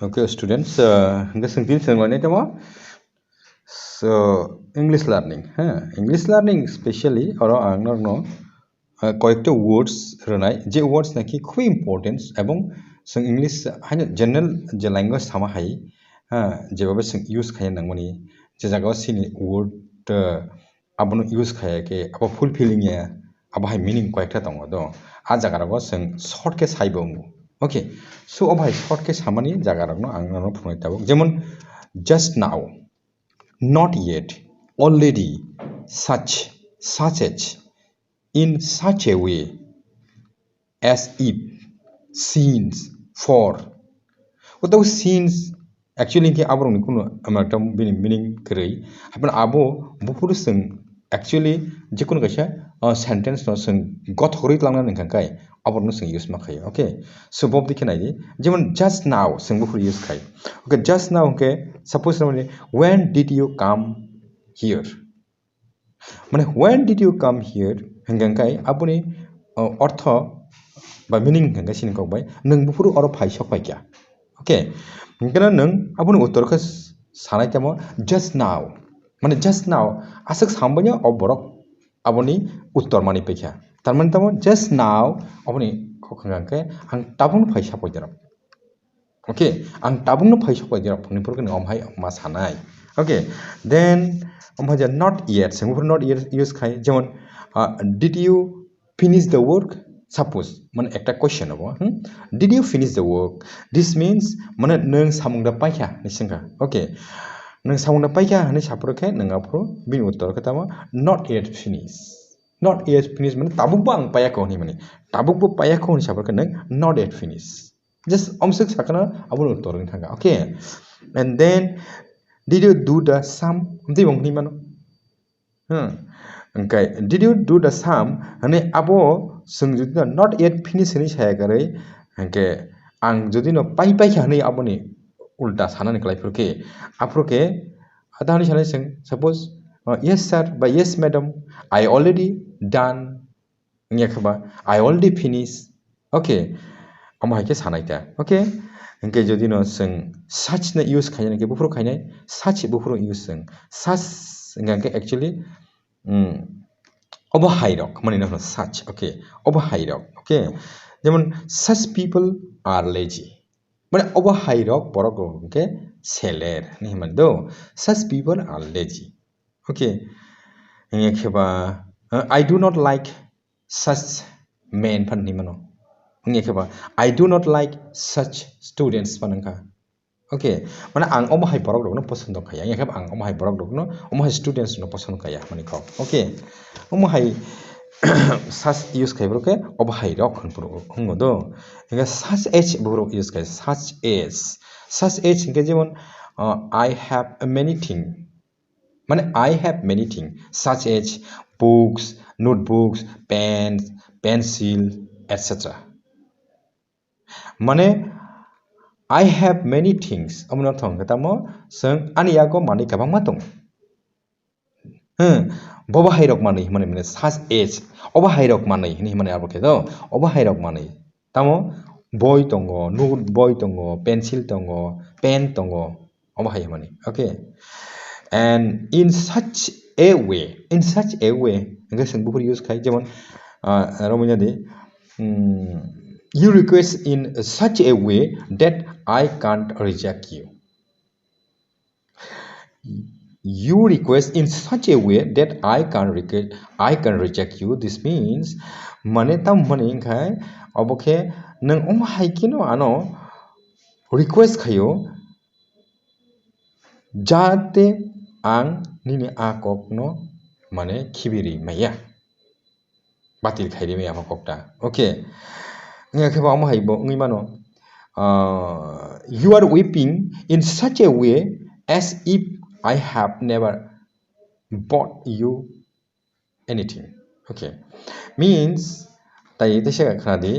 Okay, students, so English learning, English learning specially or কয়েকটা words রনাই যে words নাকি খুব importance এবং जों English হাইनो general যে language সাमा हाय जेबाबो जों use खायो नांगौनि जे जागायाव सिनि word आबनो use खायाखै आबो fulfilling या आबो हाय meaning कয়েকटा दङ दं आ जागाराव जों short के साइबो okay so अबहाय short के सामानि जागारावनो आं नानो फुंनाय ताबो जेमन just now not yet already such as in such a way as if since for without since actually ke abrong ni kuno amata meaning krei hapan abo bufuru sing actually jikun kaisa sentence no sing got hori tlangna ningkan kai abrong sing use makai okay so bob dikenai jemon just now sing bufuru use kai okay just now okay suppose when did you come here মানে when did you come here hengangkai abuni ortho ba meaning hengkai sin kokbai nung bufuru oro phaisok pai kya okay hengkana nung abuni uttor ka sanai tamo just now মানে just now asak sambanya oborok abuni uttor mani pekya tarmane tamo just now abuni kokhangkai ang tabun phaisa poijarap okay ang tabun phaisa poijarap phunipurko omhai ma sanai okay then omhaja not yet singapore not yet use khai jemon did you finish the work suppose মানে একটা question হবো did you finish the work this means মানে नों सामुंदा पाइखा निसिंगा okay नों सामुंदा पाइखा हने सापरखे नोंगाफ्रो बिनि उत्तर खतामा not yet finish মানে ताबुकबो आं पायाखौ हनि माने ताबुकबो पायाखौ हनि सापरखे नों not yet finish just omsik sakana abun Uttar Thanga okay and then did you do the sum amti bongni mano okay did you do the sum hane abo जों जुदि not yet finish हनि सायागारै हंके आं जुदि न पाइ हनै आबोनि उल्टा सानानै क्लाइफोरके आफोरके आदानि सानै जों suppose yes sir by yes madam I already done नियाखबा I already finish okay आमहायके सानायता okay हंके जुदि न जों such न use खायनाय के बुफुर खायनाय such बुफुर use जों such हंके actually overhirok money no such okay overhirok okay যেমন such people are lazy মানে overhirok borok okay seller ni mando such people are lazy okay ngekeba I do not like such men pan ni mano ngekeba I do not like such students panangka okay mana ang omahai borok dokno posondo kaya ngekeb ang omahai borok dokno omahai students no posondo kaya mani ko okay omahai such use kai broke obahai rok hungo do inga such as boro use kai such as inga jemon I have many thing mane I have many thing such as books notebooks pens pencil etc mane I have many things amno thong katamo sing ani yago mani kabang matong boba hairok manai mane such as oba hairok manai ni mane abo kedo oba hairok manai tamo boy tongo note boy tongo pencil tongo pen tongo oba hai mane okay and in such a way nga sing bufur use khai jemon romunya de you request in such a way that I can't reject you you request in such a way that I can reject you this means mane tam mane khai obokhe nang omhai kino ano request khayo jate ang nini akokno mane khibiri maya batil khairi maya makokta okay ngakhe ba omhai bo ngi mano you are weeping in such a way as if I have never bought you anything okay means tai desha khadi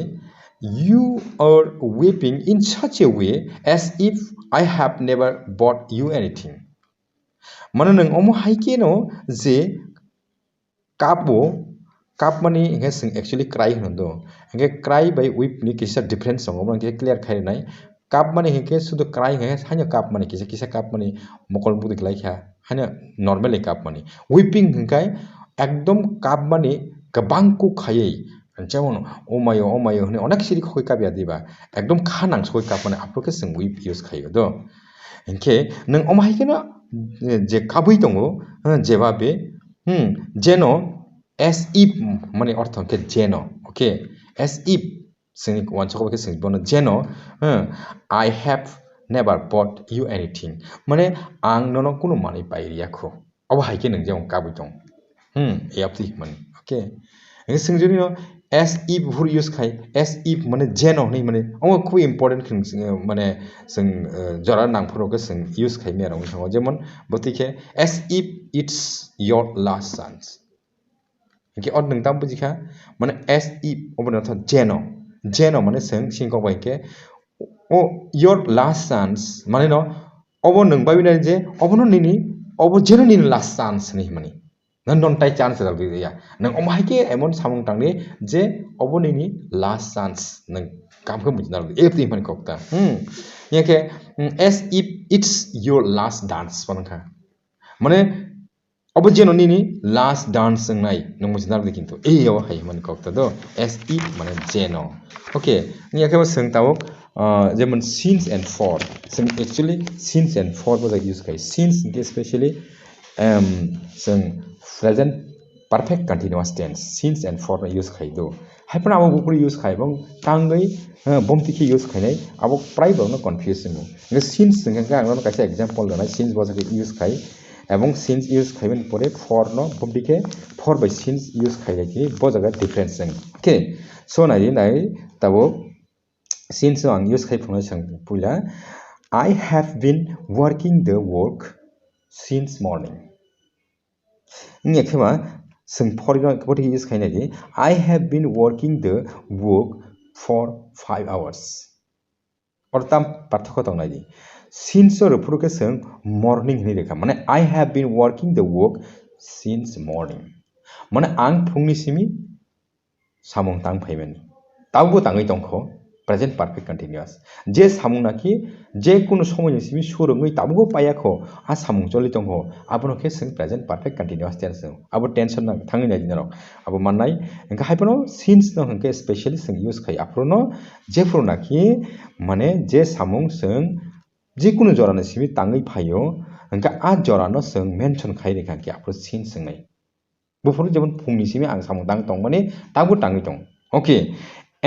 you are weeping in such a way as if I have never bought you anything mane nang omo haike no je kap mani inga sing actually cry hondo inga cry by weep ni kisa difference song omo clear khai nai cup mane heke sudo cry he hanya cup mane kisa cup mane mokol budik laikha hanya normally cup mane weeping hengkai ekdom cup mane gabang ku khayei যেমন ওমায়ো হনে অনেক সিরি খই কাবিয়া দিবা একদম খানাং সই cup মানে আপ্রকে जों weep use খাইयो দ इनके नों अमाहायखोनो जे काबै दङ जेबा बे जेन' एस इफ माने अर्थ के जेन' ओके एस इफ जोंनि वानसखौबो जों बनो जेन' I have never but you anything माने आं नोंनो कुनु माने बायरियाखौ अबाहायके नों जेन काबै दं याबति माने ओके जों जुदि एस इफ हुर यूज खाय एस इफ माने जेन' नै माने अ खूब इम्पोर्टेंट माने जों जरा नांफोरावबो जों यूज खाय मेराव थाङो जेमन बतिके as if it's your last chance इनके अ नोंथां बुजिखा माने एस इफ अबनो था जेन' माने जों सिंखौ बायके अ योर लास्ट चान्स माने न अब नोंबा बिना जे अबनो नैनि अब जेन' नैनि लास्ट चान्स नै माने नन टाइ चान्स जाबि या नों अमाहायके एमन सामं तांनि जे अब नैनि लास्ट चान्स नों कामखौ बुजिना एभ्री माने कक्ता याके as if it's your last dance बनखा माने अब जेन' नैनि लास्ट डांस जोंनाय नों बुजिना किन्तु एयाव हाय माने कक्ता दो एस इफ माने जेन' ओके याके जों तावक जेमन सिन्स एन्ड फर जों एक्चुअली सिन्स एन्ड फर बो यूज खाय सिन्स स्पेशली जों present perfect continuous tense since and for use खाइदो हाइपन आबो बुकुर यूज खाइबं तांगै बमतिखि यूज खाइनाय आबो प्राय बनो कन्फ्यूजन नो सिन्स जोंगा आंनो कासे एग्जांपल दनाय सिन्स बजाके यूज खाइ एबं सिन्स यूज खाइबेन परे फॉर नो बमतिखे फॉर बाय सिन्स यूज खाइनायखि बजागा डिफरेंस जों ओके सो नाय ताबो सिन्स आं यूज खाइफुंनाय जों पुला I have been working the work since morning Ngekhema sing for use kainagi I have been working the work for 5 hours or tam parthoko tongnai since or puruke sing morning ni rekha mane I have been working the work since morning mane ang phungni simi samong tang phaimani tawbo tangai tongkho present perfect continuous je samung naki je kuno somoyni simi surungoi tabugo payakho a samung choli tongho abono ke sing present perfect continuous tense abo tension na thangi na dinaro abo mannai enka haipono since no enka specially sing use khai aprono je pro naki mane je samung sing je kuno jorana simi tangai phayo enka a jorano sing mention khai rekha ki apro since singai bufuru jemon phungni simi ang samung tang tong mane tabu tangi tong okay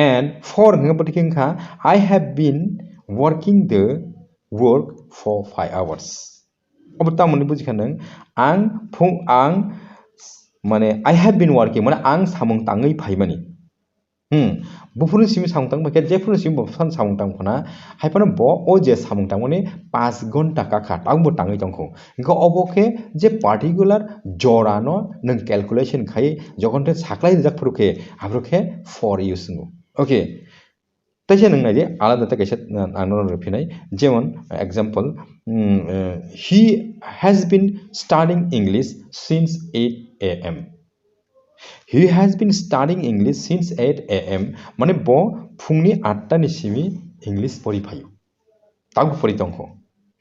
and for ngapatikinka I have been working the work for 5 hours अब तामनि बुजिखानों आं माने I have been working माने आं सामं ताङै फाइमानि बुफुरनि सिमी सामं तां बाके जेफुरनि सिमी बफसान सामं तां फना हाइफानो ब ओ जे सामं तां माने 5 घन्टा काखा तांबो ताङै तंखौ इनका अबके जे पार्टिकुलार जरानो नों क्यालकुलेशन खाइ जखनते साख्लाय जाकफुरखे आब्रखे for use ओके तैसे नों नायदे आलादा तकैसे आनो रिफिनाय जेमन example he has been studying English since 8 a.m. He has been studying English since 8 a.m. माने बो फुंनि 8टा नि सिमी इंग्लिश परि फायो ताबु परि दंखो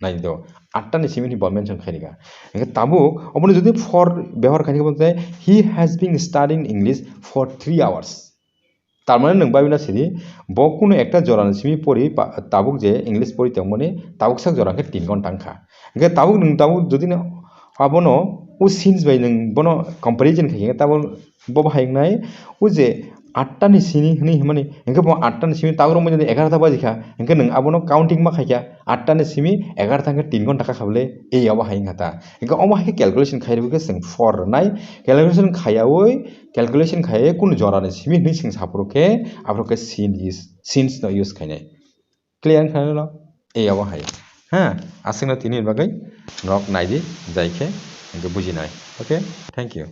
नायदो 8टा नि सिमी नि बो मेंशन खायनिगा इनका ताबु अबनो जदि for व्यवहार खायनिगा बोलते he has been studying English for 3 hours तारमाने नों बाबिना सिरि बकुनो एकटा जरान सिमी परि ताबुक जे इंग्लिश परि तमने ताबुक sak जराके 3 घन्टा थांखा इनका ताबुक नों ताबुक जदि आबनो उ सिन्स बाय नों बनो कंपैरिजन खाय ताबुक बो बाहायनाय उ जे 8टा नि सिनि हनि माने इनका बो 8टा नि सिमी ताबुक मजे 11टा बाजिखा इनका नों आबनो काउंटिंग मा खायखा 8टा नि सिमी 11टा के 3 घन्टा खाबले ए याव बाहायनगाता इनका अमा हाय कैलकुलेशन खायबो जों for नाय कैलकुलेशन खायावै कैलकुलेशन खाये कुन जरानि सिमी नि सिं सापरोके आब्रोके सिन्स न यूज खायनाय क्लियर खायनो ए याव हाय आसिना तिनि बागै नक नायदि जायखे इनका बुजिनाय ओके थैंक यू